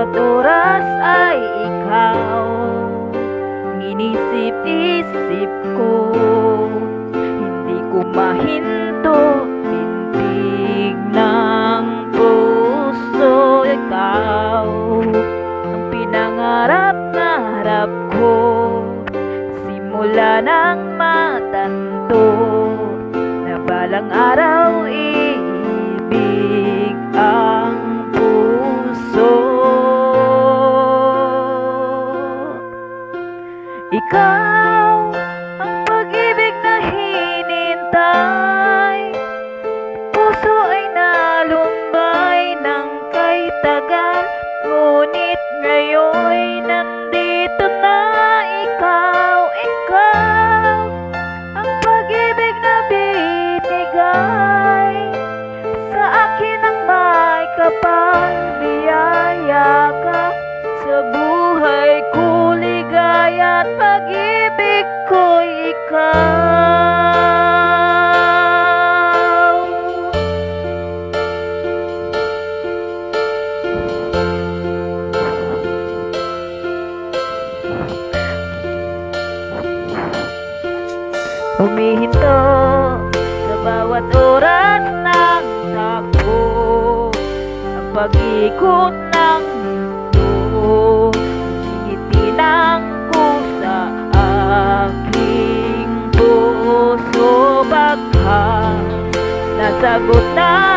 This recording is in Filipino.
bawat oras ay ikaw. Inisip-isip ko, hindi ko mahinto. Pintig ng puso, ikaw ang pinangarap-ngarap ko. Simula ng matanto na balang araw iibig ang puso. Ikaw ang pag-ibig na hinintay. Puso ay nalumbay ng kay tagal, ngunit ngayon'y nandito na ikaw. Ikaw ang pag-ibig na binigay sa akin ang may kapal. Biyaya ka sa buhay ko, ligaya at pag-ibig ko'y ikaw. Humihinto sa bawat oras ng takbo, ang pag-ikot ng mundo. Tinitinang ko sa aking puso, baka nasagot na